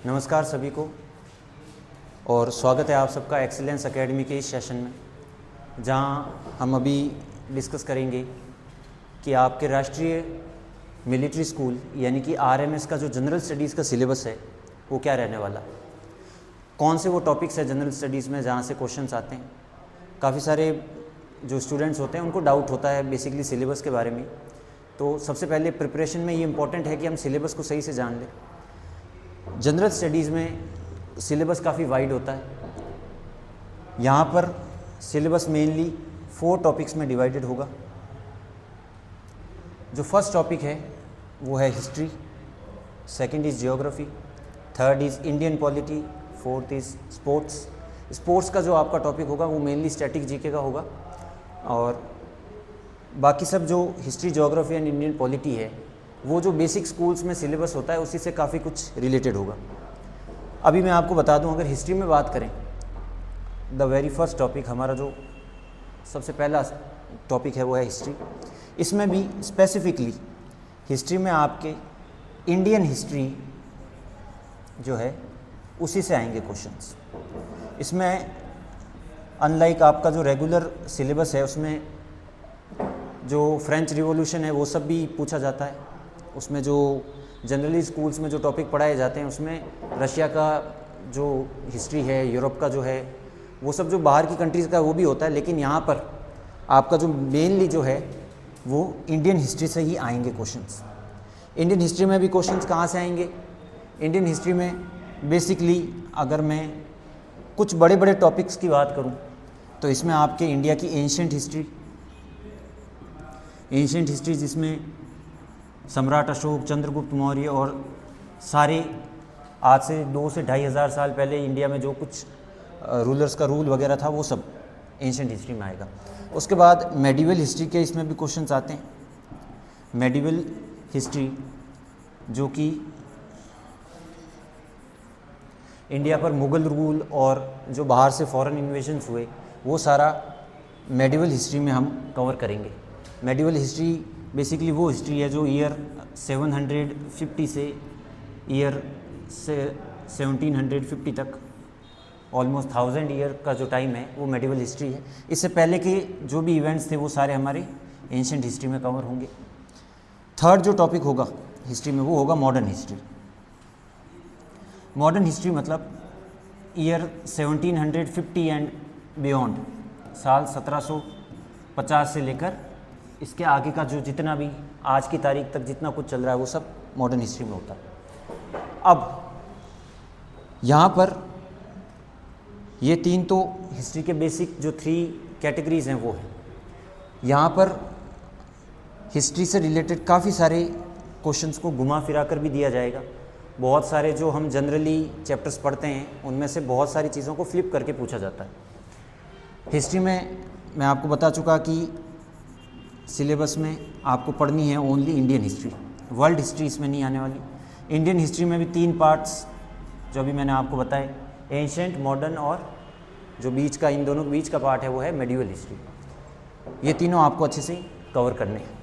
नमस्कार सभी को और स्वागत है आप सबका एक्सीलेंस एकेडमी के इस सेशन में, जहां हम अभी डिस्कस करेंगे कि आपके राष्ट्रीय मिलिट्री स्कूल यानी कि आरएमएस का जो जनरल स्टडीज़ का सिलेबस है वो क्या रहने वाला है, कौन से वो टॉपिक्स है जनरल स्टडीज़ में जहाँ से क्वेश्चंस आते हैं। काफ़ी सारे जो स्टूडेंट्स होते हैं उनको डाउट होता है बेसिकली सिलेबस के बारे में। तो सबसे पहले प्रिपरेशन में ये इम्पॉर्टेंट है कि हम सिलेबस को सही से जान लें। जनरल स्टडीज़ में सिलेबस काफ़ी वाइड होता है। यहाँ पर सिलेबस मेनली 4 टॉपिक्स में डिवाइडेड होगा। जो फर्स्ट टॉपिक है वो है history, second is geography, third is Indian polity, fourth is sports. Sports का जो आपका टॉपिक होगा वो मेनली स्टैटिक जीके का होगा, और बाकी सब जो history, geography and Indian polity है वो जो बेसिक स्कूल्स में सिलेबस होता है उसी से काफ़ी कुछ रिलेटेड होगा। अभी मैं आपको बता दूं, अगर हिस्ट्री में बात करें, द वेरी फर्स्ट टॉपिक हमारा जो सबसे पहला टॉपिक है वो है हिस्ट्री। इसमें भी स्पेसिफिकली हिस्ट्री में आपके इंडियन हिस्ट्री जो है उसी से आएंगे क्वेश्चंस। इसमें अनलाइक आपका जो रेगुलर सिलेबस है उसमें जो फ्रेंच रिवॉल्यूशन है वो सब भी पूछा जाता है। उसमें जो जनरली स्कूल्स में जो टॉपिक पढ़ाए जाते हैं उसमें रशिया का जो हिस्ट्री है, यूरोप का जो है, वो सब जो बाहर की कंट्रीज़ का वो भी होता है। लेकिन यहाँ पर आपका जो मेनली जो है वो इंडियन हिस्ट्री से ही आएंगे क्वेश्चंस। इंडियन हिस्ट्री में भी क्वेश्चंस कहाँ से आएंगे? इंडियन हिस्ट्री में बेसिकली अगर मैं कुछ बड़े बड़े टॉपिक्स की बात करूँ तो इसमें आपके इंडिया की एंशिएंट हिस्ट्री जिसमें सम्राट अशोक, चंद्रगुप्त मौर्य और सारे आज से 2 से 2,500 साल पहले इंडिया में जो कुछ रूलर्स का रूल वगैरह था वो सब एंशिएंट हिस्ट्री में आएगा। उसके बाद मेडिवल हिस्ट्री के इसमें भी क्वेश्चंस आते हैं। मेडिवल हिस्ट्री जो कि इंडिया पर मुग़ल रूल और जो बाहर से फॉरेन इन्वेजन्स हुए वो सारा मेडिवल हिस्ट्री में हम कवर करेंगे। मेडिवल हिस्ट्री बेसिकली वो हिस्ट्री है जो ईयर 750 से ईयर 1750 तक, ऑलमोस्ट 1000 ईयर का जो टाइम है वो मेडिवल हिस्ट्री है। इससे पहले के जो भी इवेंट्स थे वो सारे हमारे एंशिएंट हिस्ट्री में कवर होंगे। थर्ड जो टॉपिक होगा हिस्ट्री में वो होगा मॉडर्न हिस्ट्री। मॉडर्न हिस्ट्री मतलब ईयर 1750 एंड बियॉन्ड, साल 1750 से लेकर इसके आगे का जो जितना भी आज की तारीख तक जितना कुछ चल रहा है वो सब मॉडर्न हिस्ट्री में होता है। अब यहाँ पर ये 3 तो हिस्ट्री के बेसिक जो 3 कैटेगरीज़ हैं वो हैं। यहाँ पर हिस्ट्री से रिलेटेड काफ़ी सारे क्वेश्चंस को घुमा फिरा कर भी दिया जाएगा। बहुत सारे जो हम जनरली चैप्टर्स पढ़ते हैं उनमें से बहुत सारी चीज़ों को फ्लिप करके पूछा जाता है। हिस्ट्री में मैं आपको बता चुका कि सिलेबस में आपको पढ़नी है only Indian history, world history इसमें नहीं आने वाली। इंडियन हिस्ट्री में भी 3 पार्ट्स जो अभी मैंने आपको बताए, एंशिएंट, मॉडर्न और जो बीच का, इन दोनों के बीच का पार्ट है वो है मेडिवल हिस्ट्री। ये तीनों आपको अच्छे से कवर करने हैं।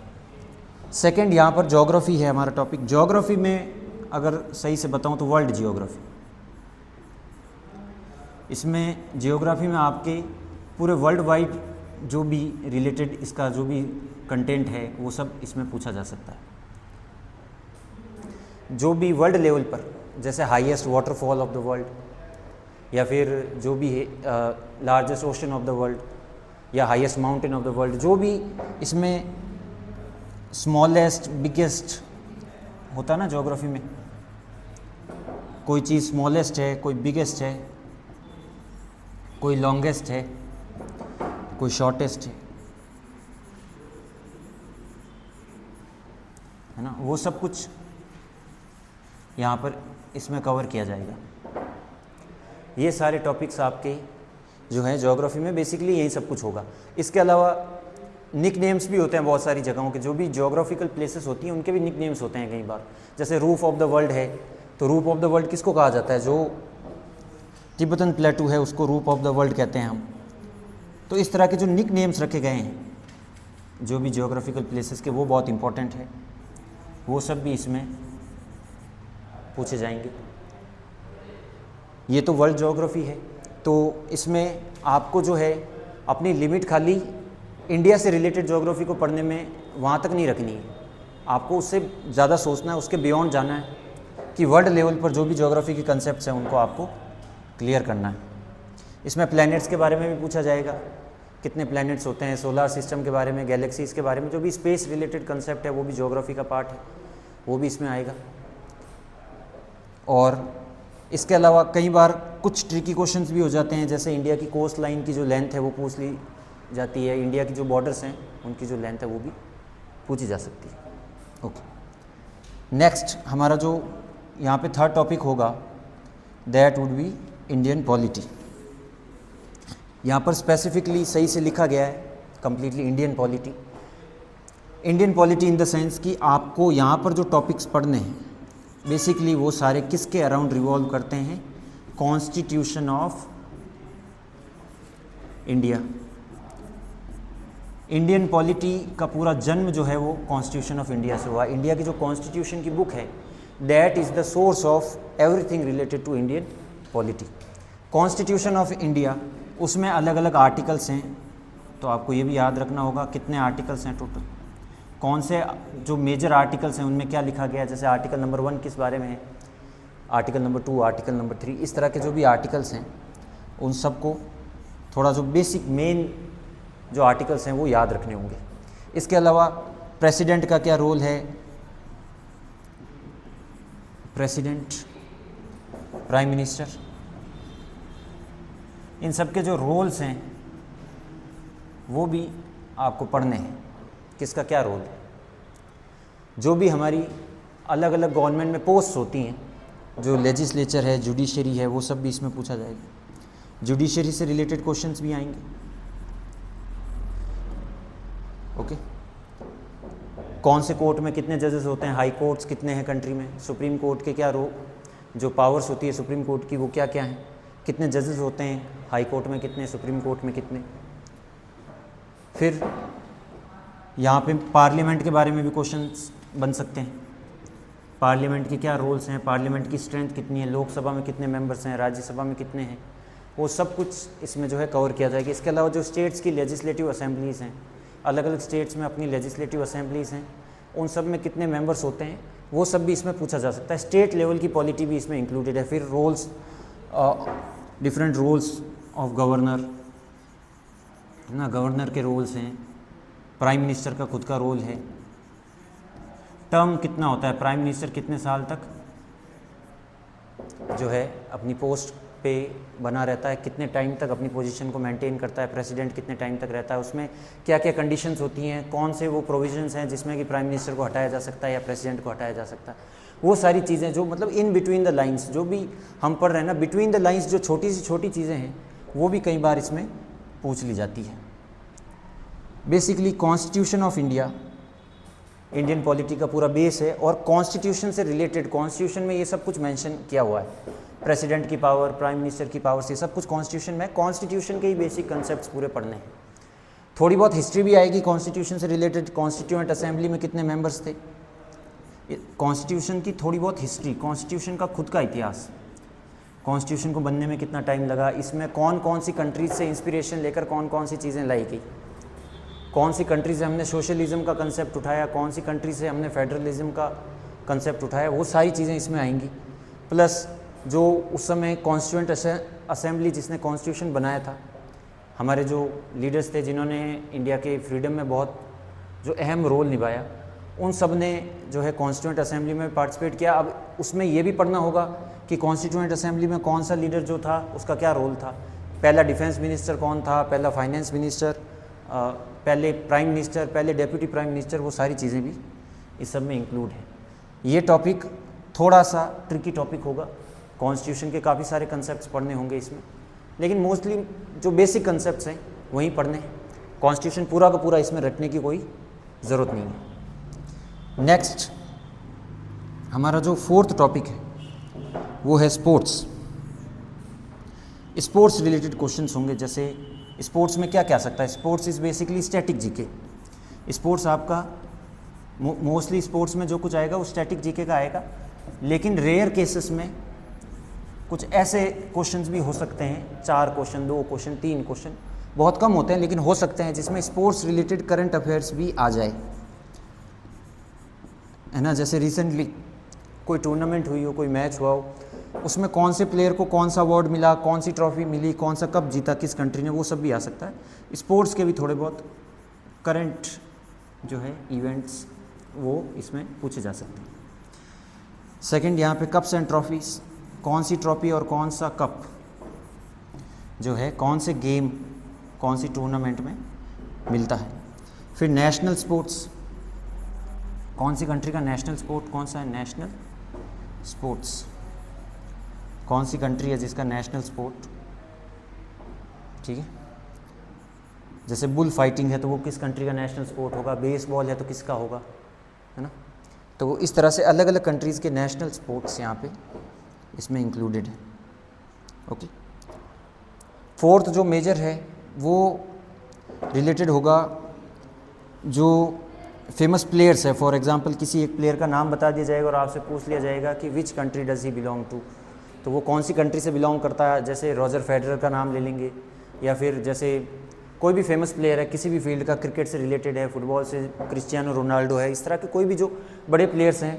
सेकेंड यहाँ पर ज्योग्राफी है हमारा टॉपिक। ज्योग्राफी में अगर सही से बताऊँ तो वर्ल्ड जियोग्राफी। इसमें जियोग्राफी में आपके पूरे वर्ल्ड वाइड जो भी रिलेटेड इसका जो भी कंटेंट है वो सब इसमें पूछा जा सकता है। जो भी वर्ल्ड लेवल पर, जैसे highest waterfall of the world, या फिर जो भी है largest ocean of the world, या highest mountain of the world, जो भी इसमें स्मॉलेस्ट बिगेस्ट होता है ना ज्योग्राफी में, कोई चीज़ स्मॉलेस्ट है, कोई बिगेस्ट है, कोई लॉन्गेस्ट है, कोई शॉर्टेस्ट है ना, वो सब कुछ यहाँ पर इसमें कवर किया जाएगा। ये सारे टॉपिक्स आपके जो हैं ज्योग्राफी में बेसिकली यही सब कुछ होगा। इसके अलावा निक नेम्स भी होते हैं बहुत सारी जगहों के, जो भी ज्योग्राफिकल प्लेसेस होती हैं उनके भी निक नेम्स होते हैं कई बार। जैसे रूफ ऑफ द वर्ल्ड है, तो रूफ ऑफ द वर्ल्ड किसको कहा जाता है? जो तिब्बतन प्लेटू है उसको रूफ ऑफ द वर्ल्ड कहते हैं हम। तो इस तरह के जो निक नेम्स रखे गए हैं जो भी ज्योग्राफिकल प्लेसेस के, वो बहुत इंपॉर्टेंट है, वो सब भी इसमें पूछे जाएंगे। ये तो वर्ल्ड ज्योग्राफी है, तो इसमें आपको जो है अपनी लिमिट खाली इंडिया से रिलेटेड ज्योग्राफी को पढ़ने में वहाँ तक नहीं रखनी है, आपको उससे ज़्यादा सोचना है, उसके बियॉन्ड जाना है कि वर्ल्ड लेवल पर जो भी ज्योग्राफी के कंसेप्ट्स हैं उनको आपको क्लियर करना है। इसमें प्लैनेट्स के बारे में भी पूछा जाएगा, कितने प्लैनेट्स होते हैं, सोलर सिस्टम के बारे में, गैलेक्सीज़ के बारे में, जो भी स्पेस रिलेटेड कंसेप्ट है वो भी ज्योग्राफी का पार्ट है, वो भी इसमें आएगा। और इसके अलावा कई बार कुछ ट्रिकी क्वेश्चंस भी हो जाते हैं, जैसे इंडिया की कोस्ट लाइन की जो लेंथ है वो पूछ ली जाती है, इंडिया की जो बॉर्डर्स हैं उनकी जो लेंथ है वो भी पूछी जा सकती है। ओके, नेक्स्ट हमारा जो यहाँ पे थर्ड टॉपिक होगा that would be Indian polity. यहाँ पर स्पेसिफिकली सही से लिखा गया है completely Indian polity. Indian polity in the sense कि आपको यहाँ पर जो टॉपिक्स पढ़ने हैं बेसिकली वो सारे किसके अराउंड रिवॉल्व करते हैं, constitution of India. Indian polity का पूरा जन्म जो है वो कॉन्स्टिट्यूशन ऑफ इंडिया से हुआ। इंडिया की जो कॉन्स्टिट्यूशन की बुक है that is the source of everything related to Indian polity. Constitution of India, उसमें अलग अलग आर्टिकल्स हैं, तो आपको ये भी याद रखना होगा कितने आर्टिकल्स हैं टोटल, कौन से जो मेजर आर्टिकल्स हैं उनमें क्या लिखा गया है। जैसे आर्टिकल नंबर 1 किस बारे में है, आर्टिकल नंबर 2, आर्टिकल नंबर 3, इस तरह के जो भी आर्टिकल्स हैं उन सबको थोड़ा जो बेसिक मेन जो आर्टिकल्स हैं वो याद रखने होंगे। इसके अलावा प्रेसिडेंट का क्या रोल है, प्रेसिडेंट, प्राइम मिनिस्टर, इन सब के जो रोल्स हैं वो भी आपको पढ़ने हैं, किसका क्या रोल है। जो भी हमारी अलग अलग गवर्नमेंट में पोस्ट होती हैं, जो लेजिस्लेचर है, जुडिशरी है, वो सब भी इसमें पूछा जाएगा। जुडिशरी से रिलेटेड क्वेश्चंस भी आएंगे। ओके, कौन से कोर्ट में कितने जजेस होते हैं, हाई कोर्ट्स कितने हैं कंट्री में, सुप्रीम कोर्ट के क्या जो पावर्स होती है सुप्रीम कोर्ट की वो क्या क्या हैं, कितने जजेस होते हैं, हाई कोर्ट में कितने, सुप्रीम कोर्ट में कितने। फिर यहाँ पे पार्लियामेंट के बारे में भी क्वेश्चंस बन सकते हैं, पार्लियामेंट के क्या रोल्स हैं, पार्लियामेंट की स्ट्रेंथ कितनी है, लोकसभा में कितने मेंबर्स हैं, राज्यसभा में कितने हैं, वो सब कुछ इसमें जो है कवर किया जाएगा। इसके अलावा जो स्टेट्स की लेजिस्लेटिव असेंबलीज़ हैं, अलग अलग स्टेट्स में अपनी लेजिस्लेटिव असेंबलीज़ हैं, उन सब में कितने मेंबर्स होते हैं वो सब भी इसमें पूछा जा सकता है। स्टेट लेवल की पॉलिटी भी इसमें इंक्लूडेड है। फिर roles, different roles of governor है ना, गवर्नर के रोल्स हैं, प्राइम मिनिस्टर का खुद का रोल है, टर्म कितना होता है, प्राइम मिनिस्टर कितने साल तक जो है अपनी पोस्ट पे बना रहता है, कितने टाइम तक अपनी पोजीशन को मेंटेन करता है, प्रेसिडेंट कितने टाइम तक रहता है, उसमें क्या क्या कंडीशंस होती हैं, कौन से वो प्रोविजंस हैं जिसमें कि प्राइम मिनिस्टर को हटाया जा सकता है या प्रेसिडेंट को हटाया जा सकता है। वो सारी चीज़ें जो मतलब इन बिटवीन द लाइंस जो भी हम पढ़ रहे हैं ना, बिटवीन द लाइंस जो छोटी सी छोटी चीज़ें हैं वो भी कई बार इसमें पूछ ली जाती है। Basically constitution of India Indian polity का पूरा बेस है, और कॉन्स्टिट्यूशन से रिलेटेड, कॉन्स्टिट्यूशन में ये सब कुछ मेंशन किया हुआ है, प्रेसिडेंट की पावर, प्राइम मिनिस्टर की पावर्स, ये सब कुछ कॉन्स्टिट्यूशन में, कॉन्स्टिट्यूशन के ही बेसिक कंसेप्ट्स पूरे पढ़ने हैं। थोड़ी बहुत हिस्ट्री भी आएगी कॉन्स्टिट्यूशन से रिलेटेड, कॉन्स्टिट्यूएंट असेंबली में कितने मेंबर्स थे, कॉन्स्टिट्यूशन की थोड़ी बहुत हिस्ट्री, कॉन्स्टिट्यूशन का खुद का इतिहास, कॉन्स्टिट्यूशन को बनने में कितना टाइम लगा, इसमें कौन कौन सी कंट्रीज से इंस्पिरेशन लेकर कौन कौन सी चीज़ें लाई गई, कौन सी कंट्री से हमने सोशलिज्म का कंसेप्ट उठाया, कौन सी कंट्री से हमने फेडरलिज्म का कंसेप्ट उठाया, वो सारी चीज़ें इसमें आएंगी। प्लस जो उस समय कॉन्स्टिट्यूएंट असेंबली जिसने कॉन्स्टिट्यूशन बनाया था, हमारे जो लीडर्स थे जिन्होंने इंडिया के फ्रीडम में बहुत जो अहम रोल निभाया, उन सब ने जो है कॉन्स्टिट्यूएंट असेंबली में पार्टिसिपेट किया। अब उसमें ये भी पढ़ना होगा कि कॉन्स्टिट्यूएंट असेंबली में कौन सा लीडर जो था उसका क्या रोल था, पहला डिफेंस मिनिस्टर कौन था, पहला फाइनेंस मिनिस्टर, पहले प्राइम मिनिस्टर, पहले डेप्यूटी प्राइम मिनिस्टर, वो सारी चीज़ें भी इस सब में इंक्लूड है। ये टॉपिक थोड़ा सा ट्रिकी टॉपिक होगा, कॉन्स्टिट्यूशन के काफ़ी सारे कंसेप्ट्स पढ़ने होंगे इसमें, लेकिन मोस्टली जो बेसिक कंसेप्ट्स हैं वहीं पढ़ने हैं, कॉन्स्टिट्यूशन पूरा का पूरा इसमें रटने की कोई ज़रूरत नहीं है। नेक्स्ट हमारा जो फोर्थ टॉपिक है वो है स्पोर्ट्स। स्पोर्ट्स रिलेटेड क्वेश्चंस होंगे, जैसे स्पोर्ट्स में क्या क्या आ सकता है। Sports is basically static GK. Sports आपका मोस्टली स्पोर्ट्स में जो कुछ आएगा वो स्टैटिक जीके का आएगा, लेकिन रेयर केसेस में कुछ ऐसे क्वेश्चंस भी हो सकते हैं, 4 क्वेश्चन, 2 क्वेश्चन, 3 क्वेश्चन, बहुत कम होते हैं लेकिन हो सकते हैं, जिसमें स्पोर्ट्स रिलेटेड करंट अफेयर्स भी आ जाए, है ना। जैसे रिसेंटली कोई टूर्नामेंट हुई हो, कोई मैच हुआ हो, उसमें कौन से प्लेयर को कौन सा अवार्ड मिला, कौन सी ट्रॉफी मिली, कौन सा कप जीता किस कंट्री ने, वो सब भी आ सकता है। स्पोर्ट्स के भी थोड़े बहुत करंट जो है इवेंट्स वो इसमें पूछे जा सकते हैं। सेकंड, यहाँ पे कप्स एंड ट्रॉफीज़, कौन सी ट्रॉफी और कौन सा कप जो है कौन से गेम, कौन सी टूर्नामेंट में मिलता है। फिर नेशनल स्पोर्ट्स, कौन सी कंट्री का नेशनल स्पोर्ट कौन सा है, नेशनल स्पोर्ट्स, कौन सी कंट्री है जिसका नेशनल स्पोर्ट, ठीक है। जैसे बुल फाइटिंग है तो वो किस कंट्री का नेशनल स्पोर्ट होगा, बेसबॉल है तो किसका होगा, है ना। तो इस तरह से अलग अलग कंट्रीज़ के नेशनल स्पोर्ट्स यहाँ पे इसमें इंक्लूडेड है। ओके, फोर्थ जो मेजर है वो रिलेटेड होगा जो फेमस प्लेयर्स है। फॉर एग्जांपल किसी एक प्लेयर का नाम बता दिया जाएगा और आपसे पूछ लिया जाएगा कि which country does he belong to, तो वो कौन सी कंट्री से बिलोंग करता है। जैसे रॉजर फेडरर का नाम ले लेंगे, या फिर जैसे कोई भी फेमस प्लेयर है किसी भी फील्ड का, क्रिकेट से रिलेटेड है, फुटबॉल से क्रिस्टियानो रोनाल्डो है, इस तरह के कोई भी जो बड़े प्लेयर्स हैं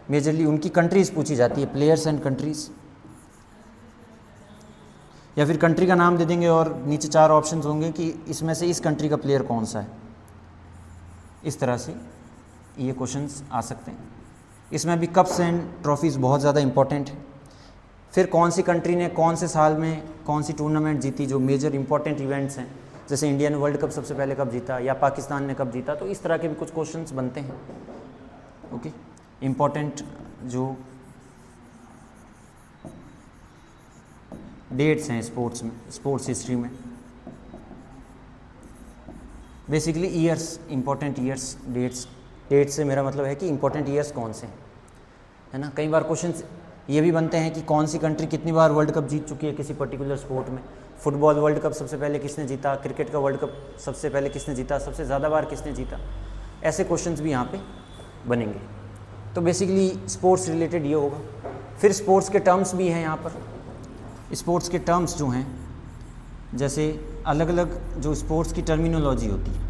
मेजरली उनकी कंट्रीज़ पूछी जाती है, प्लेयर्स एंड कंट्रीज़। या फिर कंट्री का नाम दे देंगे और नीचे 4 ऑप्शंस होंगे कि इसमें से इस कंट्री का प्लेयर कौन सा है। इस तरह से ये क्वेश्चंस आ सकते हैं। इसमें भी कप्स एंड ट्रॉफीज़ बहुत ज़्यादा इंपॉर्टेंट है। फिर कौन सी कंट्री ने कौन से साल में कौन सी टूर्नामेंट जीती, जो मेजर इंपॉर्टेंट इवेंट्स हैं, जैसे इंडिया ने वर्ल्ड कप सबसे पहले कब जीता या पाकिस्तान ने कब जीता, तो इस तरह के भी कुछ क्वेश्चंस बनते हैं। ओके, इम्पॉर्टेंट जो डेट्स हैं स्पोर्ट्स में, स्पोर्ट्स हिस्ट्री में, basically years, important years, dates. Dates से मेरा मतलब है कि इंपॉर्टेंट ईयर्स कौन से हैं, है ना। कई बार क्वेश्चंस ये भी बनते हैं कि कौन सी कंट्री कितनी बार वर्ल्ड कप जीत चुकी है किसी पर्टिकुलर स्पोर्ट में। फुटबॉल वर्ल्ड कप सबसे पहले किसने जीता, क्रिकेट का वर्ल्ड कप सबसे पहले किसने जीता, सबसे ज़्यादा बार किसने जीता, ऐसे क्वेश्चंस भी यहाँ पे बनेंगे। तो बेसिकली स्पोर्ट्स रिलेटेड ये होगा। फिर स्पोर्ट्स के टर्म्स भी हैं यहाँ पर। स्पोर्ट्स के टर्म्स जो हैं, जैसे अलग अलग जो स्पोर्ट्स की टर्मिनोलॉजी होती है,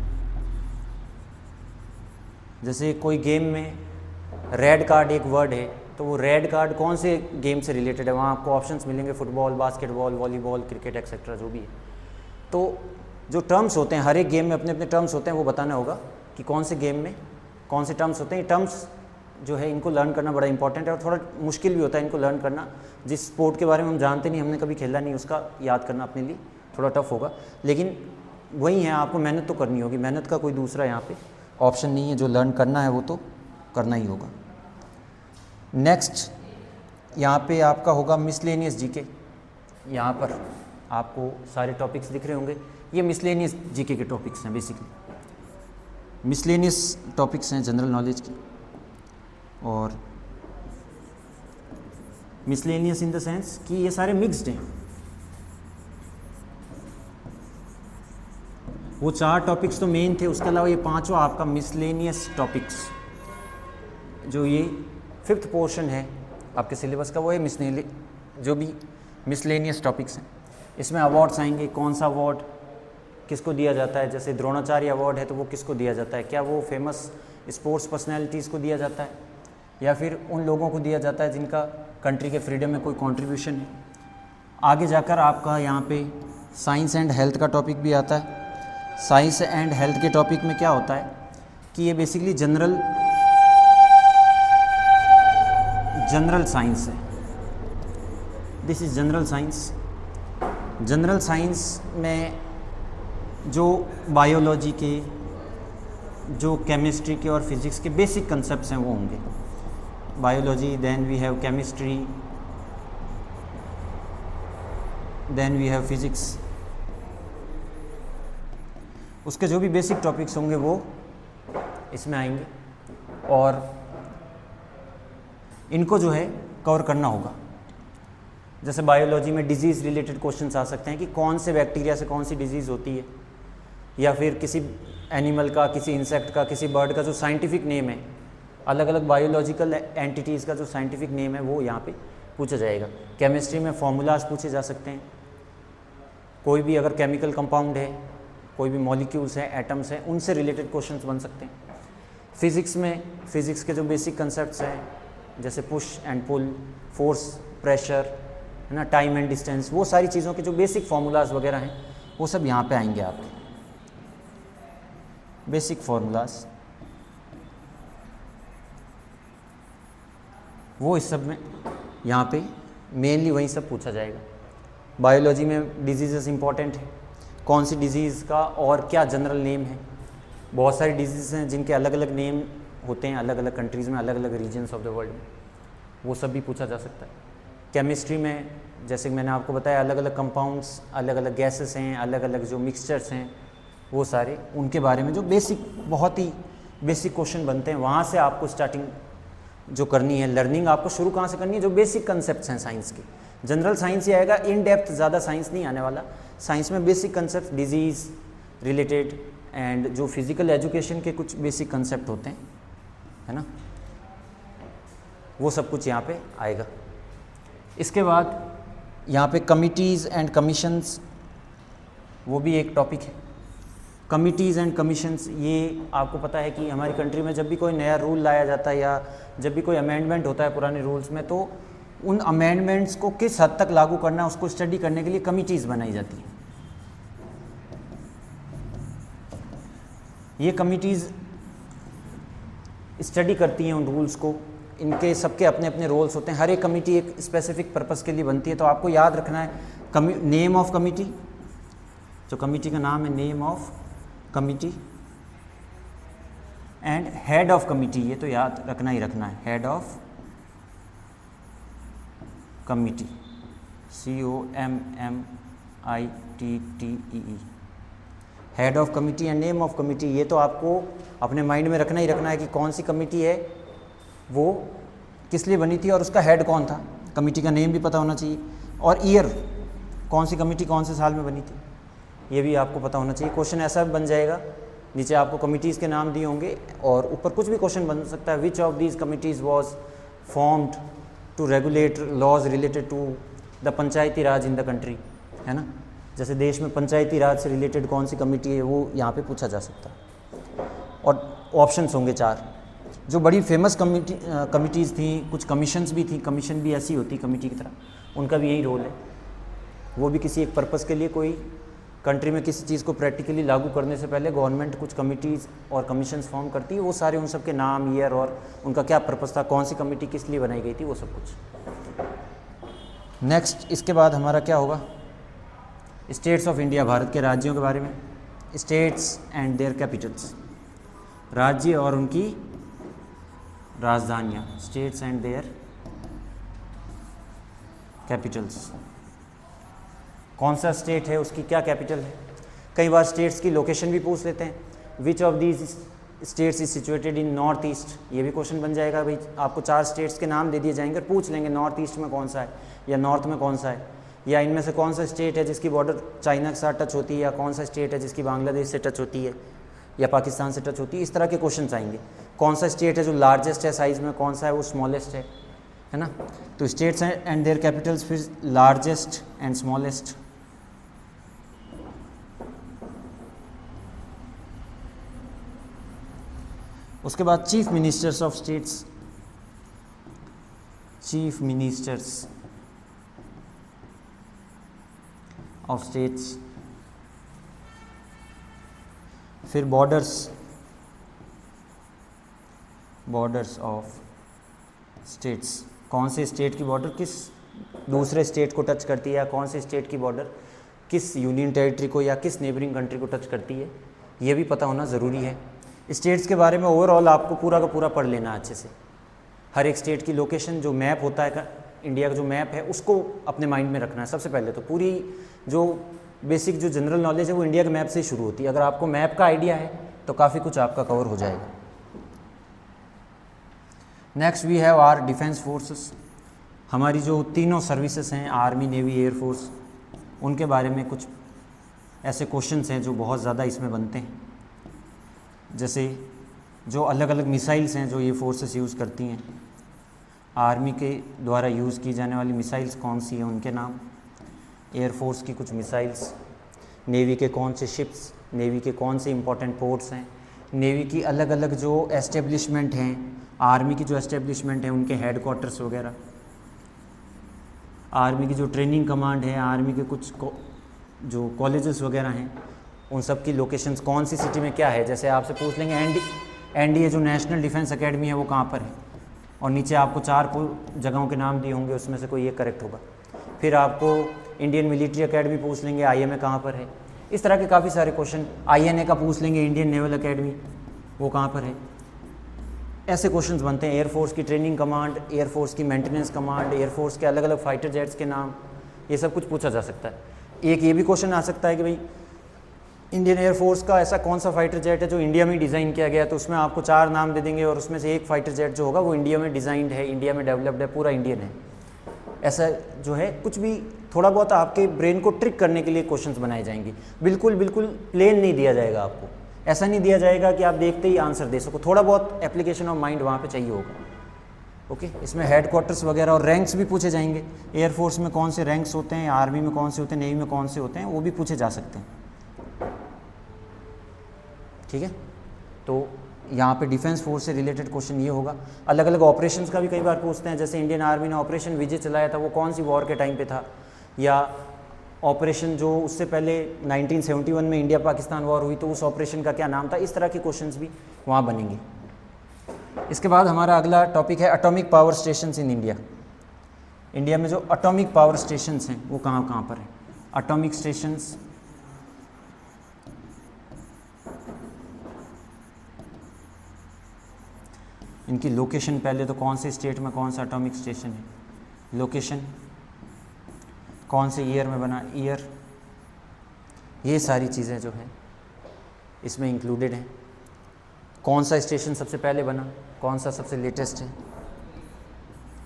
जैसे कोई गेम में रेड कार्ड एक वर्ड है, तो वो रेड कार्ड कौन से गेम से रिलेटेड है, वहाँ आपको ऑप्शंस मिलेंगे, football, basketball, volleyball, cricket etcetera जो भी है। तो जो टर्म्स होते हैं, हर एक गेम में अपने अपने टर्म्स होते हैं, वो बताना होगा कि कौन से गेम में कौन से टर्म्स होते हैं। ये टर्म्स जो है इनको लर्न करना बड़ा इंपॉर्टेंट है और थोड़ा मुश्किल भी होता है इनको लर्न करना। जिस स्पोर्ट के बारे में हम जानते नहीं, हमने कभी खेला नहीं, उसका याद करना अपने लिए थोड़ा टफ होगा, लेकिन वही है, आपको मेहनत तो करनी होगी। मेहनत का कोई दूसरा यहाँ पे ऑप्शन नहीं है, जो लर्न करना है वो तो करना ही होगा। नेक्स्ट यहाँ पे आपका होगा मिसलेनियस जीके। यहाँ पर आपको सारे टॉपिक्स दिख रहे होंगे, ये मिसलेनियस जीके के टॉपिक्स हैं। बेसिकली मिसलेनियस टॉपिक्स हैं जनरल नॉलेज की, और मिसलेनियस इन द सेंस कि ये सारे मिक्स्ड हैं। वो 4 टॉपिक्स तो मेन थे, उसके अलावा ये 5वां आपका मिसलेनियस टॉपिक्स, जो ये 5th पोर्शन है आपके सिलेबस का, वो है जो भी मिसलेनियस टॉपिक्स हैं। इसमें अवार्ड्स आएंगे, कौन सा अवार्ड किसको दिया जाता है। जैसे द्रोणाचार्य अवार्ड है तो वो किसको दिया जाता है, क्या वो फेमस स्पोर्ट्स पर्सनैलिटीज़ को दिया जाता है या फिर उन लोगों को दिया जाता है जिनका कंट्री के फ्रीडम में कोई कंट्रीब्यूशन है। आगे जाकर आपका यहाँ पे साइंस एंड हेल्थ का टॉपिक भी आता है। साइंस एंड हेल्थ के टॉपिक में क्या होता है कि ये बेसिकली जनरल साइंस है। This is general science. General science में जो बायोलॉजी के, जो केमिस्ट्री के और फिज़िक्स के बेसिक कंसेप्ट्स हैं वो होंगे। Biology, then we have chemistry, then we have physics. उसके जो भी बेसिक टॉपिक्स होंगे वो इसमें आएंगे और इनको जो है कवर करना होगा। जैसे बायोलॉजी में डिजीज़ रिलेटेड क्वेश्चंस आ सकते हैं कि कौन से बैक्टीरिया से कौन सी डिजीज़ होती है, या फिर किसी एनिमल का, किसी इंसेक्ट का, किसी बर्ड का जो साइंटिफिक नेम है, अलग अलग बायोलॉजिकल एंटिटीज़ का जो साइंटिफिक नेम है वो यहाँ पे पूछा जाएगा। केमिस्ट्री में फार्मूलाज पूछे जा सकते हैं, कोई भी अगर केमिकल कंपाउंड है, कोई भी मॉलिक्यूल्स हैं, एटम्स हैं, उनसे रिलेटेड क्वेश्चंस बन सकते हैं। फिज़िक्स में फ़िज़िक्स के जो बेसिक कंसेप्ट्स हैं जैसे push and pull, force, pressure, है ना, टाइम एंड डिस्टेंस, वो सारी चीज़ों के जो बेसिक फार्मूलाज वगैरह हैं वो सब यहाँ पे आएंगे आपके, बेसिक फार्मूलाज, वो इस सब में यहाँ पे मेनली वही सब पूछा जाएगा। बायोलॉजी में डिजीज़ेस इंपॉर्टेंट है, कौन सी डिजीज़ का और क्या जनरल नेम है। बहुत सारी डिजीज़ हैं जिनके अलग अलग नेम होते हैं अलग अलग कंट्रीज़ में, अलग अलग रीजन्स ऑफ द वर्ल्ड में, वो सब भी पूछा जा सकता है। केमिस्ट्री में जैसे मैंने आपको बताया अलग अलग कंपाउंड्स, अलग अलग गैसेस हैं, अलग अलग जो मिक्सचर्स हैं, वो सारे उनके बारे में जो बेसिक, बहुत ही बेसिक क्वेश्चन बनते हैं, वहाँ से आपको स्टार्टिंग जो करनी है, लर्निंग आपको शुरू कहाँ से करनी है, जो बेसिक कंसेप्ट्स हैं साइंस के। जनरल साइंस ही आएगा, इन डेप्थ ज़्यादा साइंस नहीं आने वाला। साइंस में basic concept, disease related and जो फिज़िकल एजुकेशन के कुछ बेसिक कंसेप्ट होते हैं, है ना, वो सब कुछ यहाँ पे आएगा। इसके बाद यहाँ पे कमिटीज़ एंड कमीशंस, वो भी एक टॉपिक है। कमिटीज़ एंड कमीशंस, ये आपको पता है कि हमारी कंट्री में जब भी कोई नया रूल लाया जाता है या जब भी कोई अमेंडमेंट होता है पुराने रूल्स में, तो उन अमेंडमेंट्स को किस हद तक लागू करना है उसको स्टडी करने के लिए कमिटीज़ बनाई जाती हैं। ये कमिटीज़ स्टडी करती हैं उन रूल्स को, इनके सबके अपने अपने रोल्स होते हैं। हर एक कमिटी एक स्पेसिफिक पर्पस के लिए बनती है, तो आपको याद रखना है नेम ऑफ कमिटी, जो कमिटी का नाम है name of committee, and head of committee, ये तो याद रखना ही रखना है, head of committee, COMMITTEE, head of committee and name of committee. ये तो आपको अपने माइंड में रखना ही रखना है कि कौन सी कमिटी है, वो किस लिए बनी थी और उसका हेड कौन था। कमिटी का नेम भी पता होना चाहिए, और ईयर, कौन सी कमिटी कौन से साल में बनी थी, ये भी आपको पता होना चाहिए। क्वेश्चन ऐसा बन जाएगा, नीचे आपको कमिटीज़ के नाम दिए होंगे और ऊपर कुछ भी क्वेश्चन बन सकता है। Which of these committees was formed to regulate laws related to the Panchayati Raj in the country, है ना, जैसे देश में पंचायती राज से रिलेटेड कौन सी कमिटी है, वो यहाँ पे पूछा जा सकता है। और ऑप्शंस होंगे 4। जो बड़ी फेमस कमिटीज़ थी, कुछ कमीशंस भी थी, कमीशन भी ऐसी होती कमिटी की तरह, उनका भी यही रोल है। वो भी किसी एक पर्पज़ के लिए, कोई कंट्री में किसी चीज़ को प्रैक्टिकली लागू करने से पहले गवर्नमेंट कुछ कमिटीज़ और कमीशंस फॉर्म करती है, वो सारे उन सब के नाम, ईयर और उनका क्या पर्पज़ था, कौन सी कमिटी किस लिए बनाई गई थी, वो सब कुछ। नेक्स्ट इसके बाद हमारा क्या होगा, स्टेट्स ऑफ इंडिया, भारत के राज्यों के बारे में, स्टेट्स एंड देयर कैपिटल्स, राज्य और उनकी राजधानियाँ, स्टेट्स एंड देयर कैपिटल्स। कौन सा स्टेट है, उसकी क्या कैपिटल है। कई बार स्टेट्स की लोकेशन भी पूछ लेते हैं, विच of these states is situated in north east, ये भी क्वेश्चन बन जाएगा। भाई आपको 4 स्टेट्स के नाम दे दिए जाएंगे और पूछ लेंगे नॉर्थ ईस्ट में कौन सा है या नॉर्थ में कौन सा है, या इनमें से कौन सा स्टेट है जिसकी बॉर्डर चाइना के साथ टच होती है, या कौन सा स्टेट है जिसकी बांग्लादेश से टच होती है या पाकिस्तान से टच होती है। इस तरह के क्वेश्चन आएंगे। कौन सा स्टेट है जो लार्जेस्ट है साइज़ में, कौन सा है वो स्मॉलेस्ट है ना। तो स्टेट्स एंड देयर कैपिटल्स, फिर लार्जेस्ट एंड स्मॉलेस्ट। उसके बाद chief ministers of states, chief ministers of states. फिर बॉर्डर्स, बॉर्डर्स ऑफ स्टेट्स, कौन से स्टेट की बॉर्डर किस दूसरे स्टेट को टच करती है, या कौन से स्टेट की बॉर्डर किस यूनियन टेरिटरी को या किस नेबरिंग कंट्री को टच करती है, ये भी पता होना ज़रूरी है। स्टेट्स के बारे में ओवरऑल आपको पूरा का पूरा पढ़ लेना अच्छे से। हर एक स्टेट की लोकेशन, जो मैप होता है इंडिया का जो मैप है, उसको अपने माइंड में रखना है। सबसे पहले तो पूरी जो बेसिक जो जनरल नॉलेज है वो इंडिया के मैप से ही शुरू होती है। अगर आपको मैप का आइडिया है तो काफ़ी कुछ आपका कवर हो जाएगा। Next we have our defence forces, हमारी जो तीनों सर्विसेज हैं, आर्मी, नेवी, एयरफोर्स, उनके बारे में कुछ ऐसे क्वेश्चंस हैं जो बहुत ज़्यादा इसमें बनते हैं। जैसे जो अलग अलग मिसाइल्स हैं जो ये फोर्सेस यूज़ करती हैं, आर्मी के द्वारा यूज़ की जाने वाली मिसाइल्स कौन सी हैं उनके नाम, एयरफोर्स की कुछ मिसाइल्स, नेवी के कौन से शिप्स, नेवी के कौन से इंपॉर्टेंट पोर्ट्स हैं, नेवी की अलग अलग जो एस्टेब्लिशमेंट हैं, आर्मी की जो एस्टेब्लिशमेंट हैं उनके हेडक्वार्टर्स वगैरह, आर्मी की जो ट्रेनिंग कमांड है, आर्मी के कुछ जो कॉलेजेस वगैरह हैं उन सब की लोकेशंस कौन सी सिटी में क्या है। जैसे आपसे पूछ लेंगे एनडीए जो नेशनल डिफेंस एकेडमी है वो कहाँ पर है, और नीचे आपको 4 जगहों के नाम दिए होंगे, उसमें से कोई एक करेक्ट होगा। फिर आपको इंडियन मिलिट्री एकेडमी पूछ लेंगे, आईएमए कहाँ पर है। इस तरह के काफ़ी सारे क्वेश्चन, आईएनए का पूछ लेंगे, इंडियन नेवल एकेडमी वो कहाँ पर है। ऐसे क्वेश्चंस बनते हैं। एयरफोर्स की ट्रेनिंग कमांड, एयरफोर्स की मेंटेनेंस कमांड, एयरफोर्स के अलग अलग फाइटर जेट्स के नाम, ये सब कुछ पूछा जा सकता है। एक ये भी क्वेश्चन आ सकता है कि भाई इंडियन एयरफोर्स का ऐसा कौन सा फाइटर जेट है जो इंडिया में डिज़ाइन किया गया है, तो उसमें आपको 4 नाम दे देंगे और उसमें से एक फाइटर जेट जो होगा वो इंडिया में डिज़ाइंड है, इंडिया में डेवलप्ड है, पूरा इंडियन है। ऐसा जो है कुछ भी थोड़ा बहुत आपके ब्रेन को ट्रिक करने के लिए क्वेश्चंस बनाए जाएंगे। बिल्कुल प्लेन नहीं दिया जाएगा आपको, ऐसा नहीं दिया जाएगा कि आप देखते ही आंसर दे सको, थोड़ा बहुत एप्लीकेशन ऑफ माइंड वहाँ पे चाहिए होगा। ओके, इसमें हेडक्वार्टर्स वगैरह और रैंक्स भी पूछे जाएंगे। एयरफोर्स में कौन से रैंक्स होते हैं, आर्मी में कौन से होते हैं, नेवी में कौन से होते हैं, वो भी पूछे जा सकते हैं। ठीक है, तो यहाँ पे डिफेंस फोर्स से रिलेटेड क्वेश्चन ये होगा। अलग अलग ऑपरेशंस का भी कई बार पूछते हैं, जैसे इंडियन आर्मी ने ऑपरेशन विजय चलाया था वो कौन सी वॉर के टाइम पे था, या ऑपरेशन जो उससे पहले 1971 में इंडिया पाकिस्तान वॉर हुई तो उस ऑपरेशन का क्या नाम था। इस तरह के क्वेश्चंस भी वहाँ बनेंगे। इसके बाद हमारा अगला टॉपिक है atomic power stations in India. India में जो एटॉमिक पावर स्टेशंस हैं वो कहाँ कहाँ पर हैं। एटॉमिक स्टेशंस इनकी लोकेशन, पहले तो कौन से स्टेट में कौन सा एटॉमिक स्टेशन है, लोकेशन, कौन से ईयर में बना, ईयर, ये सारी चीज़ें जो हैं इसमें इंक्लूडेड हैं। कौन सा स्टेशन सबसे पहले बना, कौन सा सबसे लेटेस्ट है,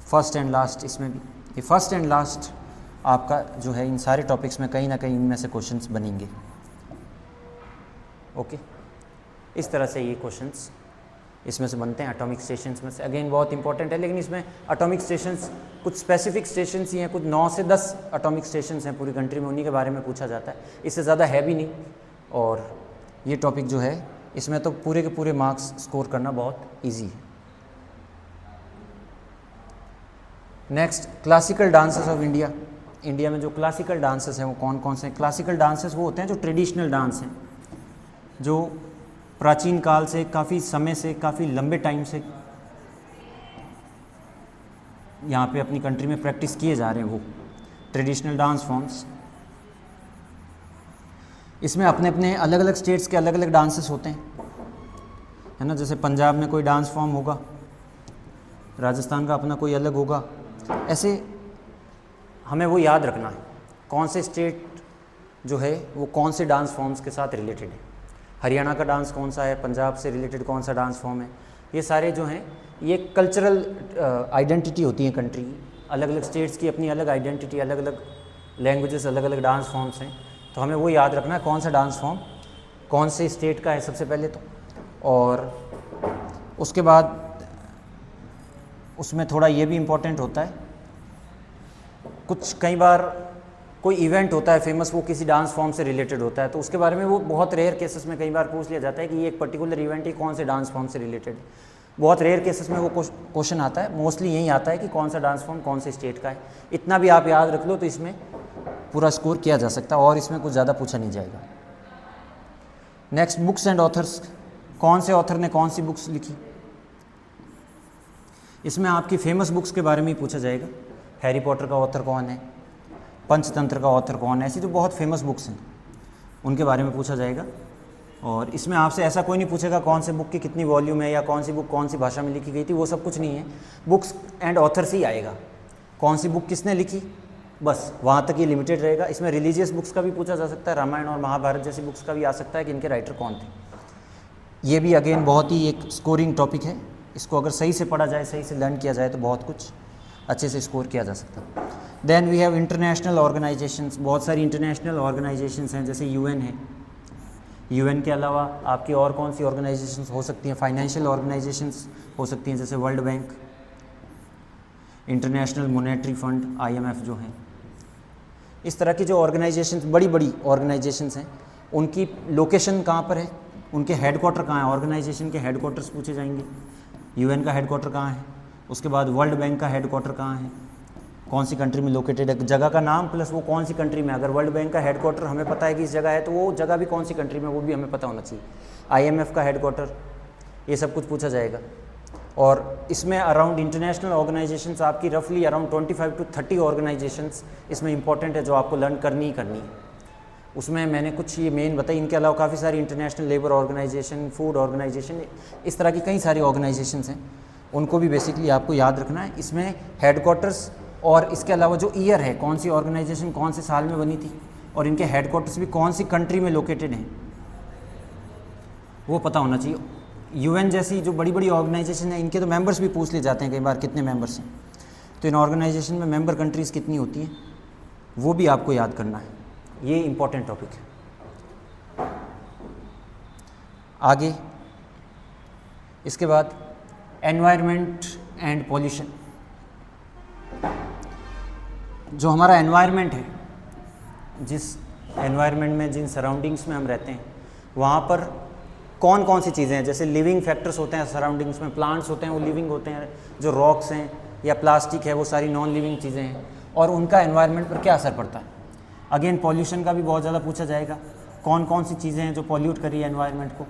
फर्स्ट एंड लास्ट, इसमें भी ये फर्स्ट एंड लास्ट आपका जो है इन सारे टॉपिक्स में कहीं ना कहीं इनमें से क्वेश्चंस बनेंगे। ओके, इस तरह से ये क्वेश्चंस इसमें से बनते हैं एटॉमिक स्टेशंस में से। अगेन बहुत इंपॉर्टेंट है, लेकिन इसमें एटॉमिक स्टेशंस कुछ स्पेसिफिक स्टेशंस ही हैं, कुछ 9 से 10 एटॉमिक स्टेशंस हैं पूरी कंट्री में, उन्हीं के बारे में पूछा जाता है, इससे ज़्यादा है भी नहीं। और ये टॉपिक जो है इसमें तो पूरे के पूरे मार्क्स स्कोर करना बहुत ईजी है। Next, classical dances of India. India में जो क्लासिकल डांसेस हैं वो कौन कौन से हैं। क्लासिकल डांसेस वो होते हैं जो ट्रेडिशनल डांस हैं, जो प्राचीन काल से, काफ़ी समय से, काफ़ी लंबे टाइम से यहाँ पे अपनी कंट्री में प्रैक्टिस किए जा रहे हैं, वो ट्रेडिशनल डांस फॉर्म्स। इसमें अपने अपने अलग अलग स्टेट्स के अलग अलग डांसेस होते हैं, है ना। जैसे पंजाब में कोई डांस फॉर्म होगा, राजस्थान का अपना कोई अलग होगा। ऐसे हमें वो याद रखना है कौन से स्टेट जो है वो कौन से डांस फॉर्म्स के साथ रिलेटेड है। हरियाणा का डांस कौन सा है, पंजाब से रिलेटेड कौन सा डांस फॉर्म है। ये सारे जो हैं ये कल्चरल आइडेंटिटी होती है कंट्री की। अलग अलग स्टेट्स की अपनी अलग आइडेंटिटी, अलग अलग लैंग्वेजेस, अलग अलग डांस फॉर्म्स हैं। तो हमें वो याद रखना है कौन सा डांस फॉर्म कौन से स्टेट का है सबसे पहले तो, और उसके बाद उसमें थोड़ा ये भी इम्पोर्टेंट होता है, कुछ कई बार कोई इवेंट होता है फेमस, वो किसी डांस फॉर्म से रिलेटेड होता है, तो उसके बारे में वो बहुत रेयर केसेस में कई बार पूछ लिया जाता है कि ये एक पर्टिकुलर इवेंट ही कौन से डांस फॉर्म से रिलेटेड है। बहुत रेयर केसेस में वो क्वेश्चन आता है, मोस्टली यही आता है कि कौन सा डांस फॉर्म कौन से स्टेट का है। इतना भी आप याद रख लो तो इसमें पूरा स्कोर किया जा सकता है, और इसमें कुछ ज़्यादा पूछा नहीं जाएगा। Next, books and authors. कौन से ऑथर ने कौन सी बुक्स लिखी। इसमें आपकी फेमस बुक्स के बारे में ही पूछा जाएगा। हैरी पॉटर का ऑथर कौन है, पंचतंत्र का ऑथर कौन है, ऐसी जो बहुत फेमस बुक्स हैं उनके बारे में पूछा जाएगा। और इसमें आपसे ऐसा कोई नहीं पूछेगा कौन से बुक की कितनी वॉल्यूम है या कौन सी बुक कौन सी भाषा में लिखी गई थी, वो सब कुछ नहीं है। बुक्स एंड ऑथर्स ही आएगा, कौन सी बुक किसने लिखी, बस वहाँ तक ये लिमिटेड रहेगा। इसमें रिलीजियस बुक्स का भी पूछा जा सकता है, रामायण और महाभारत जैसी बुक्स का भी आ सकता है कि इनके राइटर कौन थे। ये भी अगेन बहुत ही एक स्कोरिंग टॉपिक है, इसको अगर सही से पढ़ा जाए, सही से लर्न किया जाए तो बहुत कुछ अच्छे से स्कोर किया जा सकता है। Then we have international organisations. बहुत सारी इंटरनेशनल ऑर्गेनाइजेशंस हैं, जैसे यूएन है। यूएन के अलावा आपकी और कौन सी ऑर्गेनाइजेशंस हो सकती हैं, फाइनेंशियल ऑर्गेनाइजेशंस हो सकती हैं, जैसे world bank. International monetary fund IMF जो हैं, इस तरह की जो ऑर्गेनाइजेशंस, बड़ी बड़ी ऑर्गेनाइजेशंस हैं, उनकी लोकेशन कहाँ पर है, उनके हेडक्वार्टर कहाँ है, ऑर्गेनाइजेशन के हेडक्वार्टर्स पूछे जाएंगे। UN का हेडक्वार्टर कहाँ है, उसके बाद वर्ल्ड बैंक का हेडक्वार्टर कहाँ है, कौन सी कंट्री में लोकेटेड है, जगह का नाम प्लस वो कौन सी कंट्री में। अगर वर्ल्ड बैंक का हेडक्वार्टर हमें पता है कि इस जगह है तो वो जगह भी कौन सी कंट्री में वो भी हमें पता होना चाहिए। IMF का हेडक्वार्टर, ये सब कुछ पूछा जाएगा। और इसमें अराउंड इंटरनेशनल ऑर्गेनाइजेशंस आपकी रफली अराउंड 25 to 30 ऑर्गेनाइजेशंस इसमें इंपॉर्टेंट है जो आपको लर्न करनी ही करनी है। उसमें मैंने कुछ ये मेन बताई, इनके अलावा काफ़ी सारी international labour organisation, food organisation, इस तरह की कई सारी ऑर्गेनाइजेशंस हैं, उनको भी बेसिकली आपको याद रखना है। इसमें हेडक्वार्टर्स और इसके अलावा जो ईयर है, कौन सी ऑर्गेनाइजेशन कौन से साल में बनी थी और इनके हेडक्वार्टर्स भी कौन सी कंट्री में लोकेटेड हैं, वो पता होना चाहिए। UN जैसी जो बड़ी बड़ी ऑर्गेनाइजेशन है, इनके तो मेंबर्स भी पूछ लिए जाते हैं कई बार, कितने मेंबर्स हैं, तो इन ऑर्गेनाइजेशन में मेंबर कंट्रीज़ कितनी होती हैं, वो भी आपको याद करना है। ये इंपॉर्टेंट टॉपिक है। आगे इसके बाद एनवायरनमेंट एंड पॉल्यूशन। जो हमारा एनवायरनमेंट है, जिस एनवायरनमेंट में, जिन सराउंडिंग्स में हम रहते हैं, वहाँ पर कौन कौन सी चीज़ें हैं, जैसे लिविंग फैक्टर्स होते हैं सराउंडिंग्स में, प्लांट्स होते हैं वो लिविंग होते हैं, जो रॉक्स हैं या प्लास्टिक है वो सारी नॉन लिविंग चीज़ें हैं, और उनका एनवायरनमेंट पर क्या असर पड़ता है। अगेन पॉल्यूशन का भी बहुत ज़्यादा पूछा जाएगा, कौन कौन सी चीज़ें हैं जो पॉल्यूट कर रही है एनवायरनमेंट को,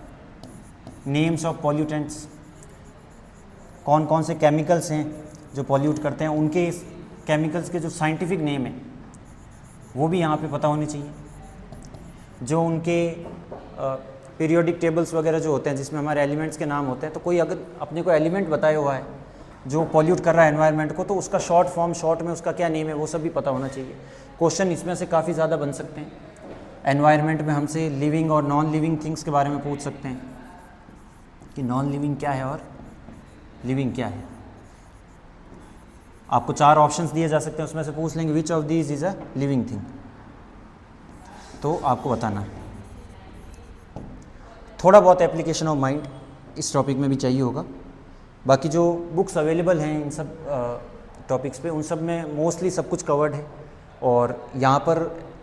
नेम्स ऑफ पॉल्यूटेंट्स, कौन कौन से केमिकल्स हैं जो पॉल्यूट करते हैं, उनके केमिकल्स के जो साइंटिफिक नेम है वो भी यहाँ पे पता होने चाहिए। जो उनके पीरियोडिक टेबल्स वगैरह जो होते हैं जिसमें हमारे एलिमेंट्स के नाम होते हैं, तो कोई अगर अपने को एलिमेंट बताया हुआ है जो पॉल्यूट कर रहा है एनवायरनमेंट को, तो उसका शॉर्ट फॉर्म, शॉर्ट में उसका क्या नेम है, वो सब भी पता होना चाहिए। क्वेश्चन इसमें से काफ़ी ज़्यादा बन सकते हैं। एनवायरनमेंट में हमसे लिविंग और नॉन लिविंग थिंग्स के बारे में पूछ सकते हैं कि नॉन लिविंग क्या है और लिविंग क्या है। आपको 4 ऑप्शंस दिए जा सकते हैं, उसमें से पूछ लेंगे विच of these is a living thing, तो आपको बताना है। थोड़ा बहुत एप्लीकेशन ऑफ माइंड इस टॉपिक में भी चाहिए होगा। बाकी जो बुक्स अवेलेबल हैं इन सब टॉपिक्स पे, उन सब में मोस्टली सब कुछ कवर्ड है, और यहाँ पर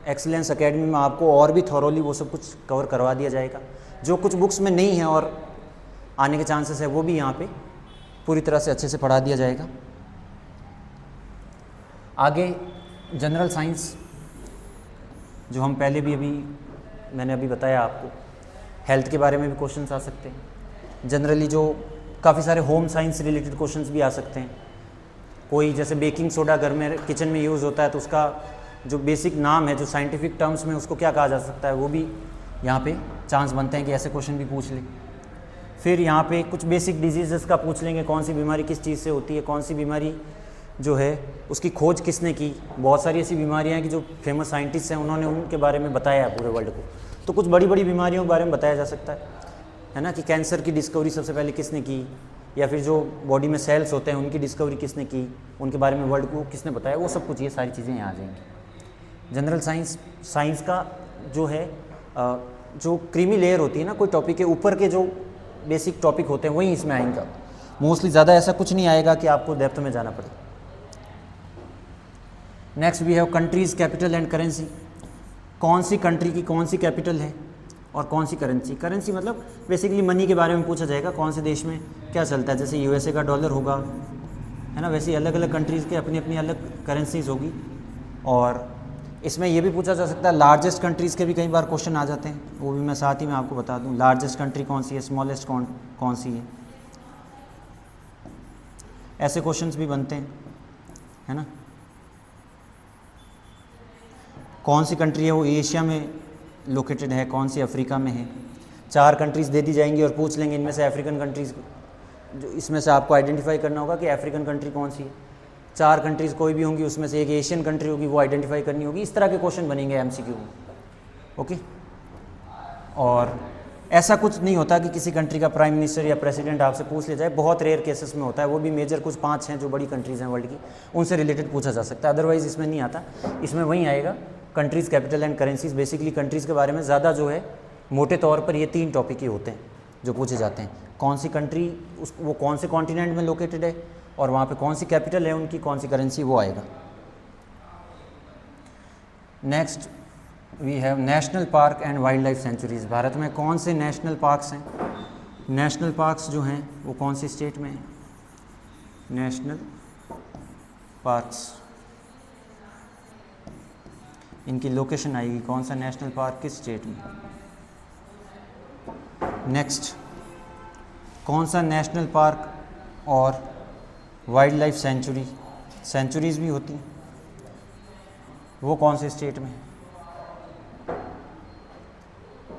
एक्सीलेंस एकेडमी में आपको और भी थॉरोली वो सब कुछ कवर करवा दिया जाएगा। जो कुछ बुक्स में नहीं है और आने के चांसेस है, वो भी यहाँ पे पूरी तरह से अच्छे से पढ़ा दिया जाएगा। आगे जनरल साइंस, जो हम पहले भी मैंने अभी बताया आपको, हेल्थ के बारे में भी क्वेश्चंस आ सकते हैं। जनरली जो काफ़ी सारे होम साइंस रिलेटेड क्वेश्चंस भी आ सकते हैं। कोई जैसे बेकिंग सोडा घर में किचन में यूज़ होता है, तो उसका जो बेसिक नाम है, जो साइंटिफिक टर्म्स में उसको क्या कहा जा सकता है, वो भी यहाँ पे चांस बनते हैं कि ऐसे क्वेश्चन भी पूछ लें। फिर यहाँ पे कुछ बेसिक डिजीज़ का पूछ लेंगे, कौन सी बीमारी किस चीज़ से होती है, कौन सी बीमारी जो है उसकी खोज किसने की। बहुत सारी ऐसी बीमारियाँ हैं कि जो फेमस साइंटिस्ट हैं उन्होंने उनके बारे में बताया है पूरे वर्ल्ड को। तो कुछ बड़ी बड़ी बीमारियों के बारे में बताया जा सकता है ना, कि कैंसर की डिस्कवरी सबसे पहले किसने की, या फिर जो बॉडी में सेल्स होते हैं उनकी डिस्कवरी किसने की, उनके बारे में वर्ल्ड को किसने बताया, वो सब कुछ, ये सारी चीज़ें यहाँ आ जाएंगी। जनरल साइंस का जो है जो क्रीमी लेयर होती है ना, कोई टॉपिक के ऊपर के जो बेसिक टॉपिक होते हैं वही इसमें आएंगे। मोस्टली ज़्यादा ऐसा कुछ नहीं आएगा कि आपको डेप्थ में जाना पड़े। Next we have countries capital and currency. कौन सी कंट्री की कौन सी कैपिटल है और कौन सी करेंसी। करेंसी मतलब बेसिकली मनी के बारे में पूछा जाएगा, कौन से देश में क्या चलता है। जैसे USA का डॉलर होगा, है ना, वैसे अलग अलग कंट्रीज़ के अपनी अपनी अलग करेंसीज होगी। और इसमें ये भी पूछा जा सकता है, लार्जेस्ट कंट्रीज़ के भी कई बार क्वेश्चन आ जाते हैं, वो भी मैं साथ ही में आपको बता दूँ। लार्जेस्ट कंट्री कौन सी है, स्मॉलेस्ट कौन सी है, ऐसे क्वेश्चंस भी बनते हैं, है ना। कौन सी कंट्री है वो एशिया में लोकेटेड है, कौन सी अफ्रीका में है। 4 कंट्रीज़ दे दी जाएंगी और पूछ लेंगे इनमें से अफ्रीकन कंट्रीज़, जो इसमें से आपको आइडेंटिफाई करना होगा कि अफ्रीकन कंट्री कौन सी है। 4 कंट्रीज़ कोई भी होंगी, उसमें से एक एशियन कंट्री होगी, वो आइडेंटिफाई करनी होगी। इस तरह के क्वेश्चन बनेंगे MCQ में, ओके। और ऐसा कुछ नहीं होता कि किसी कंट्री का प्राइम मिनिस्टर या प्रेसिडेंट आपसे पूछ लिया जाए, बहुत रेयर केसेस में होता है, वो भी मेजर कुछ 5 हैं जो बड़ी कंट्रीज़ हैं वर्ल्ड की, उनसे रिलेटेड पूछा जा सकता है। अदरवाइज़ इसमें नहीं आता। इसमें वहीं आएगा countries capital and currencies. Basically countries के बारे में ज़्यादा जो है मोटे तौर पर ये 3 टॉपिक ही होते हैं जो पूछे जाते हैं। कौन सी कंट्री, वो कौन से कॉन्टिनेंट में लोकेटेड है, और वहाँ पे कौन सी कैपिटल है उनकी, कौन सी करेंसी, वो आएगा। Next we have national park and wildlife sanctuaries. Bharat में कौन से नेशनल पार्क्स हैं? नेशनल पार्क्स जो हैं वो कौन सी स्टेट में हैं? नेशनल पार्क्स, इनकी लोकेशन आएगी, कौन सा नेशनल पार्क किस स्टेट में। नेक्स्ट, कौन सा नेशनल पार्क और वाइल्ड लाइफ सेंचुरी, सेंचुरीज़ भी होती हैं, वो कौन से स्टेट में?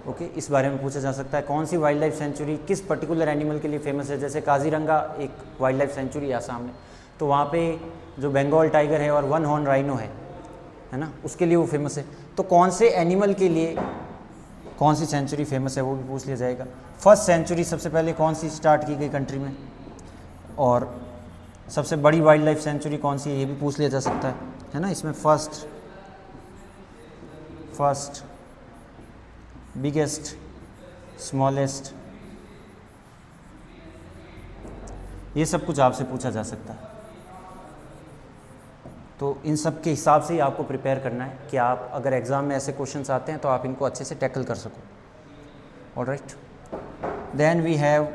ओके, इस बारे में पूछा जा सकता है। कौन सी वाइल्ड लाइफ सेंचुरी किस पर्टिकुलर एनिमल के लिए फेमस है? जैसे काजीरंगा एक वाइल्ड लाइफ सेंचुरी है आसाम में, तो वहाँ पे जो बंगाल टाइगर है और वन हॉर्न राइनो है ना, उसके लिए वो फेमस है। तो कौन से एनिमल के लिए कौन सी सेंचुरी फेमस है वो भी पूछ लिया जाएगा। फर्स्ट सेंचुरी सबसे पहले कौन सी स्टार्ट की गई कंट्री में, और सबसे बड़ी वाइल्ड लाइफ सेंचुरी कौन सी है ये भी पूछ लिया जा सकता है ना। इसमें फर्स्ट, बिगेस्ट, स्मॉलेस्ट, ये सब कुछ आपसे पूछा जा सकता है। तो इन सब के हिसाब से ही आपको प्रिपेयर करना है कि आप अगर एग्ज़ाम में ऐसे क्वेश्चंस आते हैं तो आप इनको अच्छे से टैकल कर सको। Alright, then we have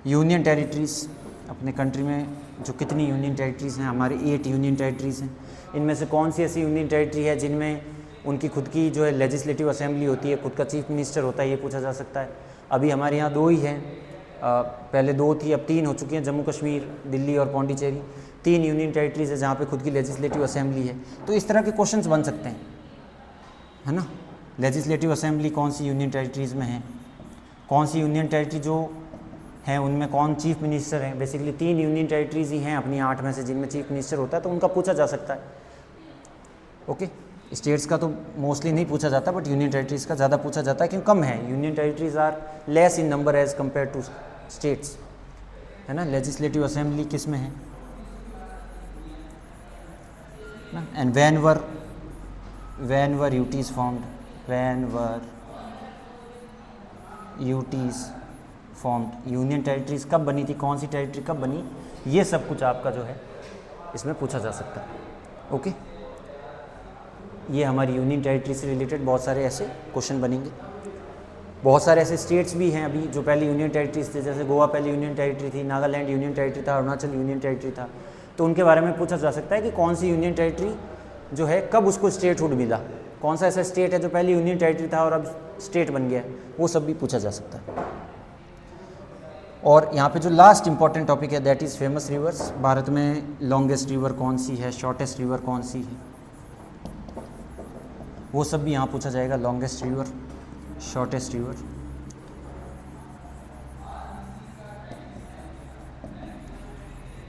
union territories. अपने कंट्री में जो कितनी यूनियन टेरिटरीज़ हैं, हमारे 8 यूनियन टेरिटरीज़ हैं। इनमें से कौन सी ऐसी यूनियन टेरिटरी है जिनमें उनकी खुद की जो है लेजिस्लेटिव असेंबली होती है, खुद का चीफ मिनिस्टर होता है, ये पूछा जा सकता है। अभी हमारे यहाँ 2 ही हैं, पहले 2 थी, अब 3 हो चुकी हैं, जम्मू कश्मीर, दिल्ली और पौंडीचेरी। 3 यूनियन टेरिटरीज़ है जहाँ पे खुद की लेजिस्लेटिव असेंबली है। तो इस तरह के क्वेश्चंस बन सकते हैं, है ना। लेजिस्लेटिव असेंबली कौन सी यूनियन टेरिटरीज़ में है, कौन सी यूनियन टेरिटरी जो हैं उनमें कौन चीफ मिनिस्टर हैं। बेसिकली 3 यूनियन टेरिटरीज़ ही हैं अपनी 8 में से जिनमें चीफ मिनिस्टर होता है, तो उनका पूछा जा सकता है। ओके, स्टेट्स का तो मोस्टली नहीं पूछा जाता, बट यूनियन टेरिटरीज़ का ज़्यादा पूछा जाता है क्योंकि कम है। Union territories are less in number as compared to states, है ना। लेजिस्लेटिव असेंबली किस में है ना। And when were UTs formed, UTs formed, union territories कब बनी थी, कौन सी टेरिटरी कब बनी, ये सब कुछ आपका जो है इसमें पूछा जा सकता है। ओके, ये हमारी यूनियन टेरिटरी से रिलेटेड बहुत सारे ऐसे क्वेश्चन बनेंगे। बहुत सारे ऐसे स्टेट्स भी हैं अभी जो पहले यूनियन टेरिटरीज थे, जैसे गोवा पहले यूनियन टेरिटरी थी, नागालैंड यूनियन टेरिटरी था, अरुणाचल यूनियन टेरिटरी था। तो उनके बारे में पूछा जा सकता है कि कौन सी यूनियन टेरिटरी जो है कब उसको स्टेटहुड मिला, कौन सा ऐसा स्टेट है जो पहले यूनियन टेरिटरी था और अब स्टेट बन गया, वो सब भी पूछा जा सकता है। और यहाँ पे जो लास्ट इंपॉर्टेंट टॉपिक है that is famous reverse. Bharat में लॉन्गेस्ट रिवर कौन सी है, शॉर्टेस्ट रिवर कौन सी है, वो सब भी यहाँ पूछा जाएगा। लॉन्गेस्ट रिवर, शॉर्टेस्ट रिवर,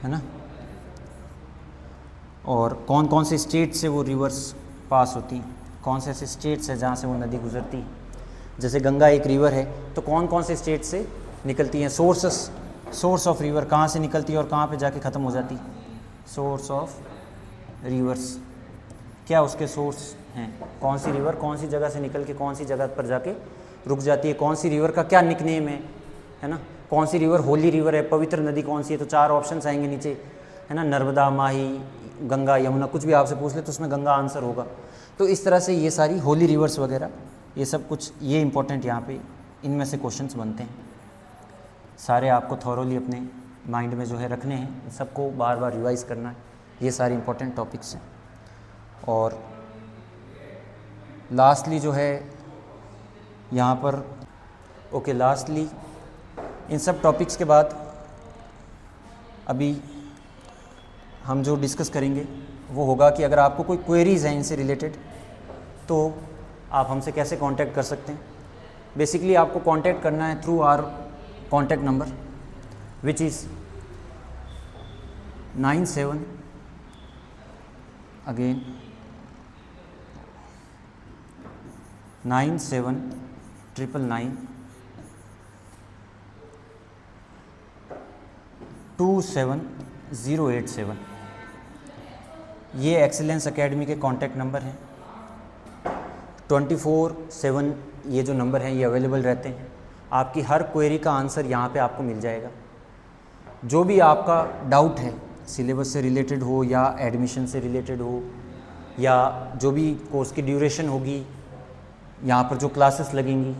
है ना। और कौन कौन से स्टेट से वो रिवर्स पास होती, कौन से ऐसे स्टेट्स हैं जहाँ से वो नदी गुजरती। जैसे गंगा एक रिवर है, तो कौन कौन से स्टेट से निकलती हैं। सोर्स ऑफ रिवर कहाँ से निकलती है और कहाँ पे जाके ख़त्म हो जाती। सोर्स ऑफ रिवर्स, क्या उसके सोर्स हैं, कौन सी रिवर कौन सी जगह से निकल के कौन सी जगह पर जाके रुक जाती है, कौन सी रिवर का क्या निकनेम है ना। कौन सी रिवर होली रिवर है, पवित्र नदी कौन सी है, तो 4 ऑप्शंस आएंगे नीचे, है ना। नर्मदा, माही, गंगा, यमुना, कुछ भी आपसे पूछ ले तो उसमें गंगा आंसर होगा। तो इस तरह से ये सारी होली रिवर्स वगैरह ये सब कुछ ये इंपॉर्टेंट यहाँ पे इनमें से क्वेश्चंस बनते हैं। सारे आपको थॉरोली अपने माइंड में जो है रखने हैं, सबको बार बार रिवाइज करना है। ये सारे इंपॉर्टेंट टॉपिक्स हैं। और लास्टली जो है यहाँ पर ओके, लास्टली इन सब टॉपिक्स के बाद अभी हम जो डिस्कस करेंगे वो होगा कि अगर आपको कोई क्वेरीज़ हैं इनसे रिलेटेड तो आप हमसे कैसे कांटेक्ट कर सकते हैं। बेसिकली आपको कांटेक्ट करना है through our contact number which is 97 again 9799 27087। ये एक्सीलेंस एकेडमी के कॉन्टैक्ट नंबर हैं। 24/7 ये जो नंबर हैं ये अवेलेबल रहते हैं। आपकी हर क्वेरी का आंसर यहाँ पे आपको मिल जाएगा। जो भी आपका डाउट है, सिलेबस से रिलेटेड हो या एडमिशन से रिलेटेड हो या जो भी कोर्स की ड्यूरेशन होगी, यहाँ पर जो क्लासेस लगेंगी,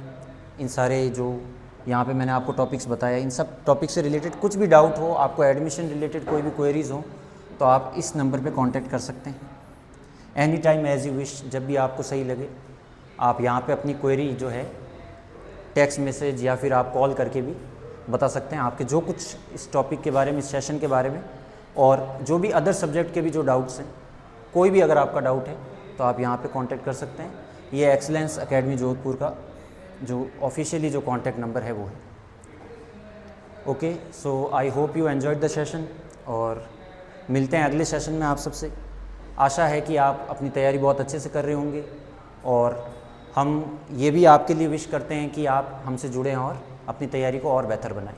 इन सारे जो यहाँ पे मैंने आपको टॉपिक्स बताया, इन सब टॉपिक से रिलेटेड कुछ भी डाउट हो, आपको एडमिशन रिलेटेड कोई भी क्वेरीज़ हो, तो आप इस नंबर पे कांटेक्ट कर सकते हैं any time as you wish. जब भी आपको सही लगे आप यहाँ पे अपनी क्वेरी जो है टेक्स्ट मैसेज या फिर आप कॉल करके भी बता सकते हैं, आपके जो कुछ इस टॉपिक के बारे में, इस सेशन के बारे में, और जो भी अदर सब्जेक्ट के भी जो डाउट्स हैं, कोई भी अगर आपका डाउट है तो आप यहाँ पे कांटेक्ट कर सकते हैं। ये एक्सीलेंस एकेडमी जोधपुर का जो ऑफिशियली जो कांटेक्ट नंबर है वो है। Okay, so I hope you enjoyed the session, और मिलते हैं अगले सेशन में आप सबसे। आशा है कि आप अपनी तैयारी बहुत अच्छे से कर रहे होंगे, और हम ये भी आपके लिए विश करते हैं कि आप हमसे जुड़ें और अपनी तैयारी को और बेहतर बनाएं।